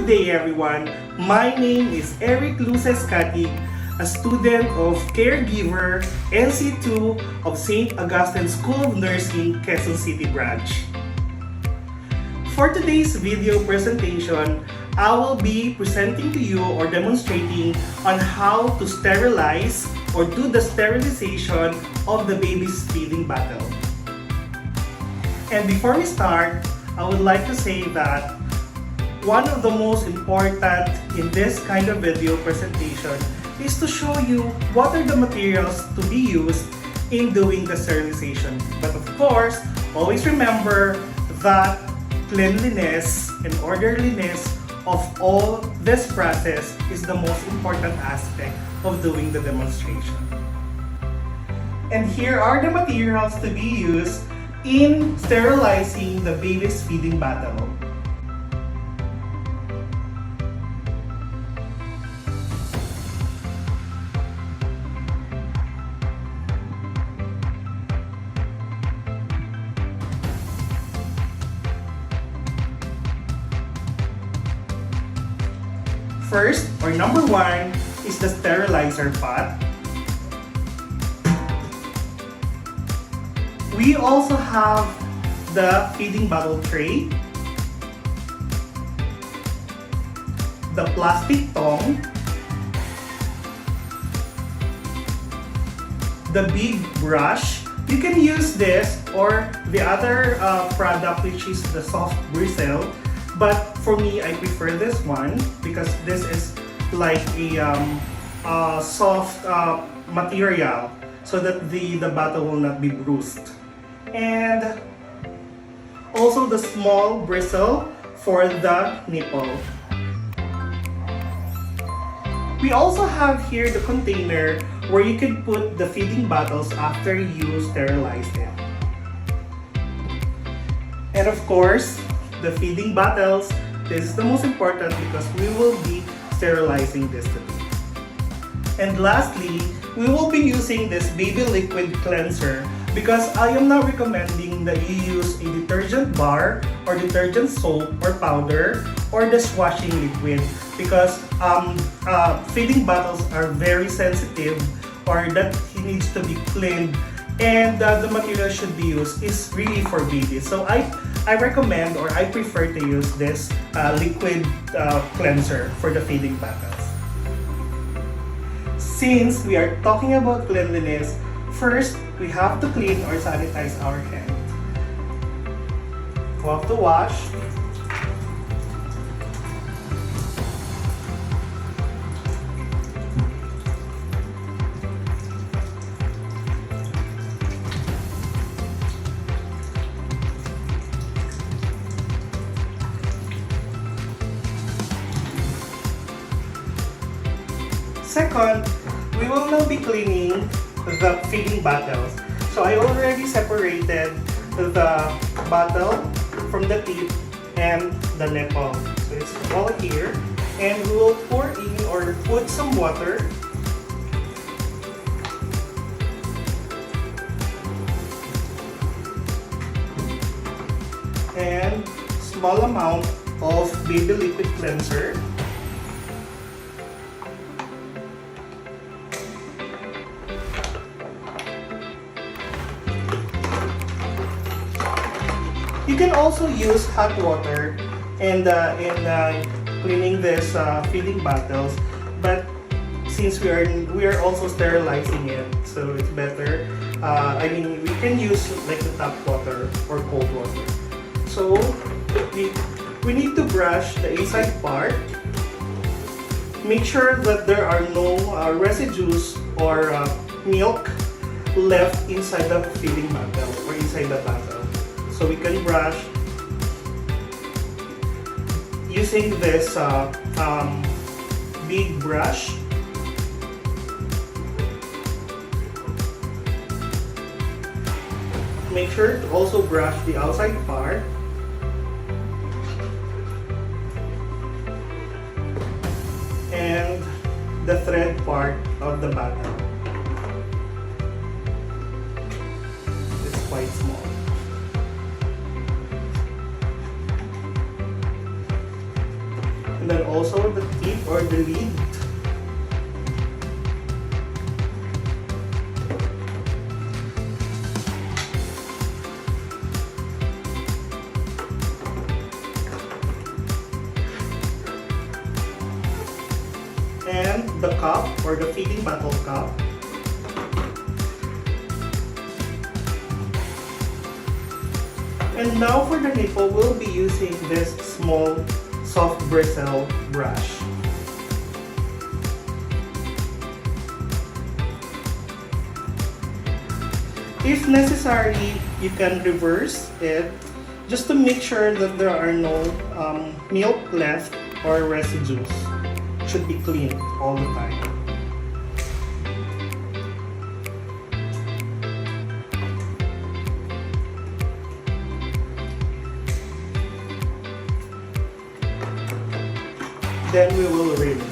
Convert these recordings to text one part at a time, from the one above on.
Good day everyone, my name is Erich Catig, a student of Caregiver NCII of St. Augustine School of Nursing, Quezon City Branch. For today's video presentation, I will be presenting to you or demonstrating on how to sterilize or do the sterilization of the baby's feeding bottle. And before we start, I would like to say that one of the most important in this kind of video presentation is to show you what are the materials to be used in doing the sterilization. But of course, always remember that cleanliness and orderliness of all this process is the most important aspect of doing the demonstration. And here are the materials to be used in sterilizing the baby's feeding bottle. First, or number one, is the sterilizer pot. We also have the feeding bottle tray, the plastic tongue, the big brush. You can use this or the other product, which is the soft bristle. But for me, I prefer this one because this is like a soft material so that the bottle will not be bruised. And also the small bristle for the nipple. We also have here the container where you can put the feeding bottles after you sterilize them. And of course, the feeding bottles. This is the most important because we will be sterilizing this today. And lastly, we will be using this baby liquid cleanser because I am not recommending that you use a detergent bar or detergent soap or powder or dishwashing liquid because feeding bottles are very sensitive or that needs to be cleaned, and the material should be used is really for babies. So I recommend or I prefer to use this liquid cleanser for the feeding bottles. Since we are talking about cleanliness, first we have to clean or sanitize our hand. We have to wash. Second, we will now be cleaning the feeding bottles. So I already separated the bottle from the tip and the nipple. So it's all here. And we will pour in or put some water. And small amount of baby liquid cleanser. You can also use hot water in cleaning this feeding bottles, but since we are also sterilizing it, so it's better. I mean, we can use like the tap water or cold water. So we need to brush the inside part. Make sure that there are no residues or milk left inside the feeding bottle or inside the bottle. So we can brush using this big brush. Make sure to also brush the outside part. And the thread part of the bottle. It's quite small. and then also the tip or the lid. And the cup or the feeding bottle cup. And now for the nipple, we'll be using this small soft bristle brush. If necessary, you can reverse it just to make sure that there are no milk left or residues. Should be clean all the time. Then we will rinse.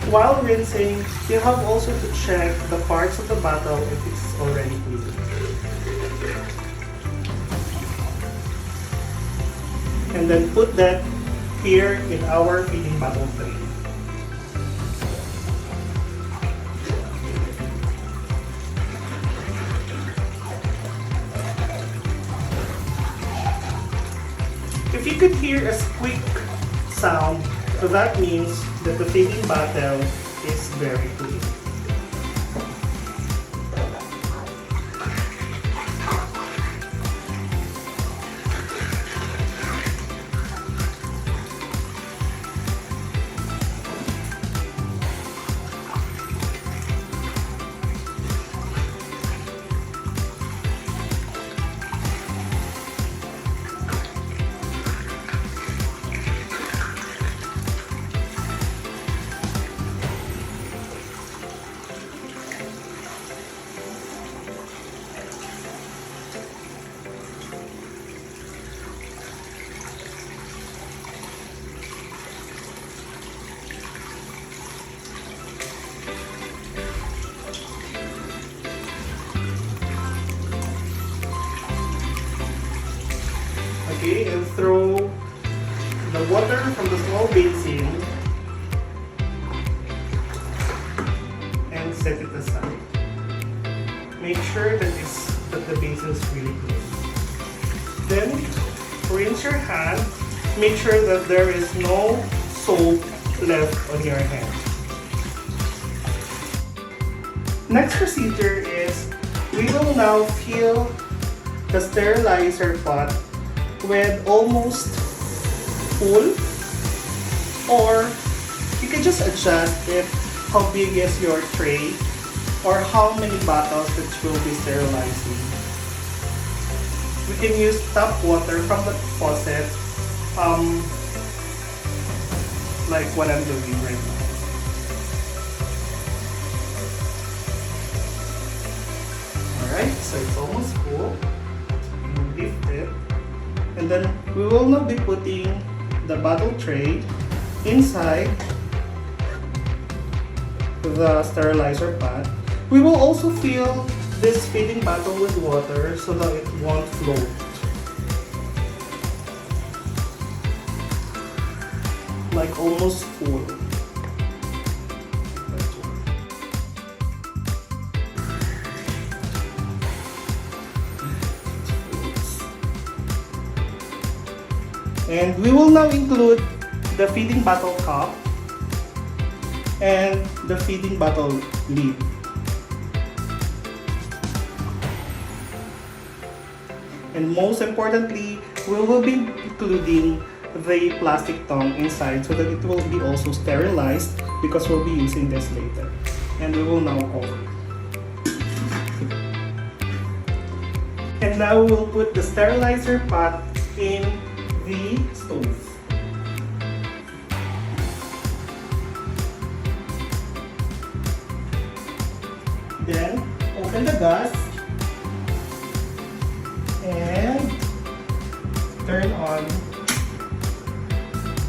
While rinsing, you have also to check the parts of the bottle if it's already clean. And then put that here in our feeding bottle tray. If you could hear a squeak sound, so that means that the feeding bottle is very clean. Okay, and throw the water from the small basin and set it aside. Make sure that the basin is really clean. Then rinse your hand. Make sure that there is no soap left on your hand. Next procedure is we will now fill the sterilizer pot with almost full, or you can just adjust it how big is your tray or how many bottles that you will be sterilizing. We can use tap water from the faucet, like what I'm doing right now. Alright, so it's almost full. You lift it. And then we will now be putting the bottle tray inside the sterilizer pot. We will also fill this feeding bottle with water so that it won't float. Like almost full. And we will now include the feeding bottle cup and the feeding bottle lid. And most importantly, we will be including the plastic tongue inside so that it will be also sterilized because we'll be using this later. And we will now cover. And now we will put the sterilizer pot in the stove. Then open the gas and turn on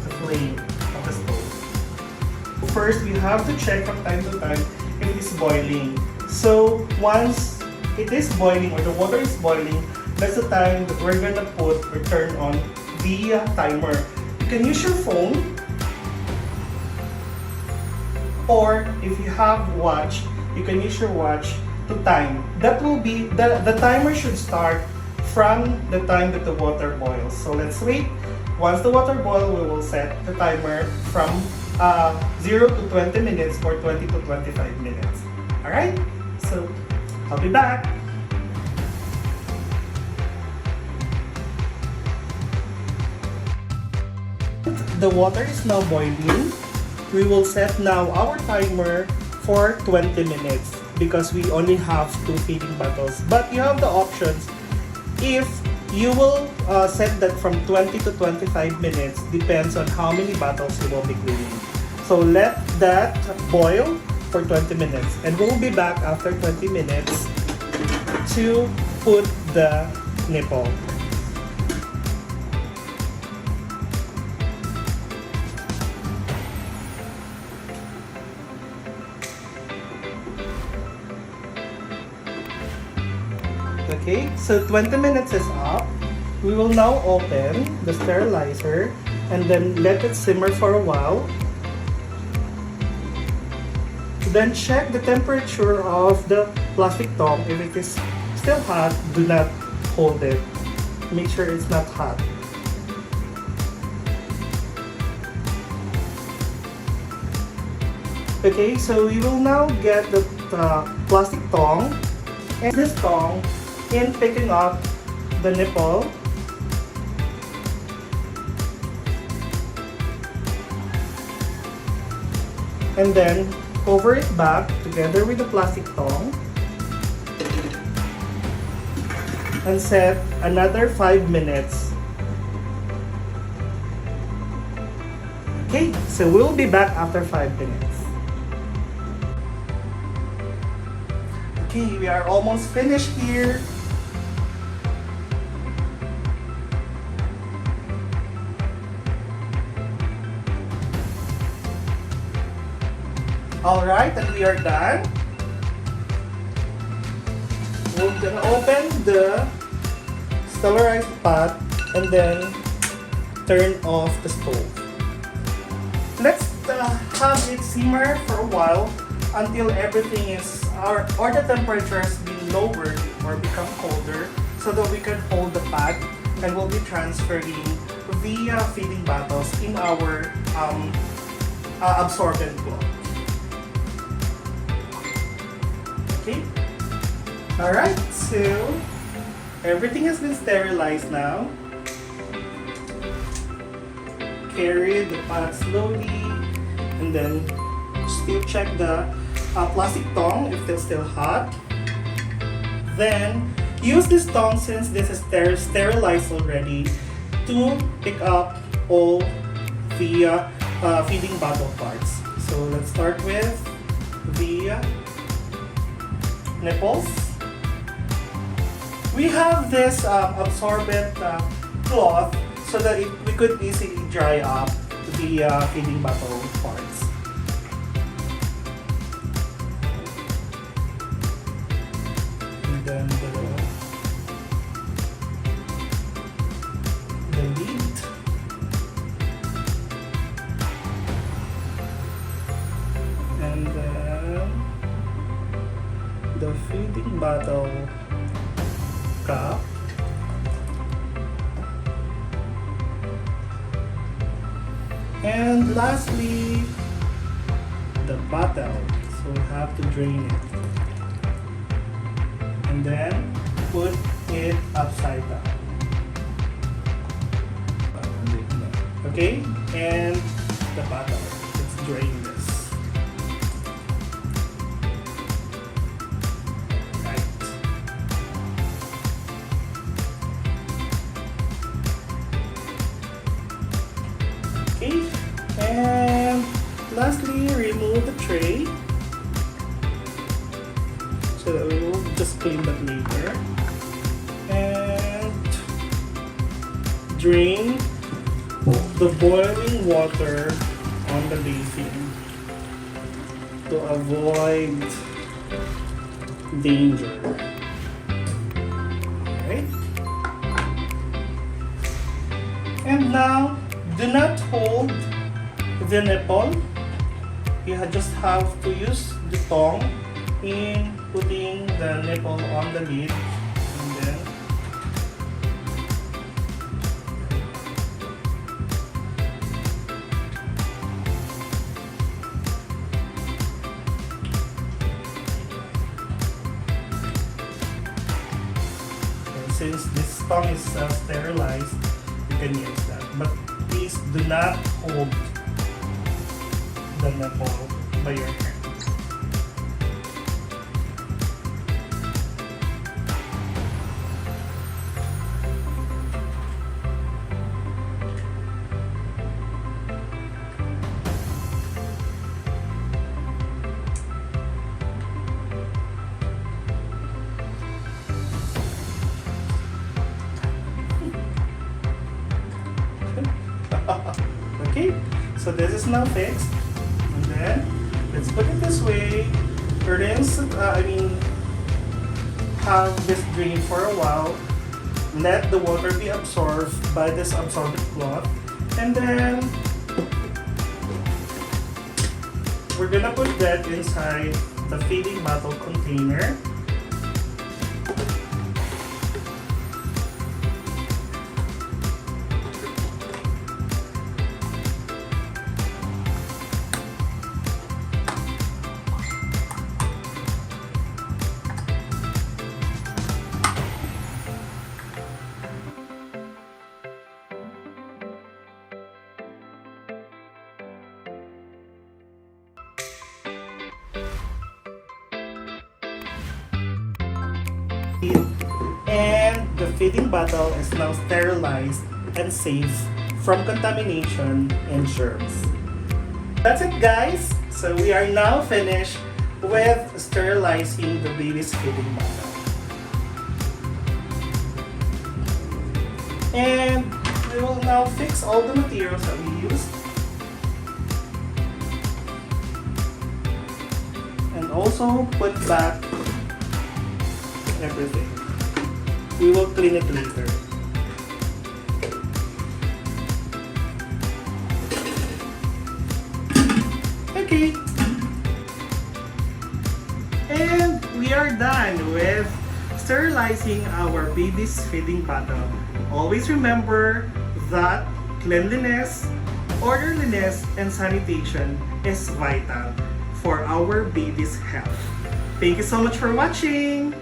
the flame of the stove. First, we have to check from time to time if it is boiling. So once it is boiling or the water is boiling, that's the time that we're gonna put or turn on the timer. You can use your phone, or if you have watch, you can use your watch to time. That will be, the timer should start from the time that the water boils. So let's wait. Once the water boils, we will set the timer from 0 to 20 minutes or 20 to 25 minutes. Alright? So, I'll be back. The water is now boiling. We will set now our timer for 20 minutes because we only have 2 feeding bottles. But you have the options if you will set that from 20 to 25 minutes, depends on how many bottles you will be cleaning. So let that boil for 20 minutes and we'll be back after 20 minutes to put the nipple. Okay, so 20 minutes is up. We will now open the sterilizer and then let it simmer for a while. Then check the temperature of the plastic tongue. If it is still hot, do not hold it. Make sure it's not hot. Okay, so you will now get the plastic tongue and this tongue in picking up the nipple. And then cover it back together with the plastic tongue and set another 5 minutes. Okay, so we'll be back after 5 minutes. Okay, we are almost finished here. Alright, and we are done. We're gonna open the sterilized pot and then turn off the stove. Let's have it simmer for a while until everything is, or the temperature has been lowered or become colder so that we can hold the pot and we'll be transferring the feeding bottles in our absorbent block. Okay. Alright, so everything has been sterilized now. Carry the pot slowly and then still check the plastic tongue if it's still hot. Then use this tongue, since this is sterilized already, to pick up all the feeding bottle parts. So let's start with the nipples. We have this absorbent cloth so that we could easily dry up the feeding bottle parts. And then the lid. And then the feeding bottle cap. And lastly, the bottle. So we have to drain it. And then put it upside down. Okay? And the bottle. Let's drain this. Okay, and lastly, remove the tray. so we'll just clean that later. And drain the boiling water on the basin to avoid danger. Okay. And now, do not hold the nipple. You just have to use the tongue in putting the nipple on the lid, and then since this tongue is sterilized, you can use that. But please do not hold the nipple by your hand. Okay, so this is now fixed, and then let's put it this way. Rinse, have this drain for a while. Let the water be absorbed by this absorbent cloth, and then we're gonna put that inside the feeding bottle container. And the feeding bottle is now sterilized and safe from contamination and germs. That's it, guys. So we are now finished with sterilizing the baby's feeding bottle. And we will now fix all the materials that we used. And also put back everything. We will clean it later. Okay. And we are done with sterilizing our baby's feeding bottle. Always remember that cleanliness, orderliness, and sanitation is vital for our baby's health. Thank you so much for watching!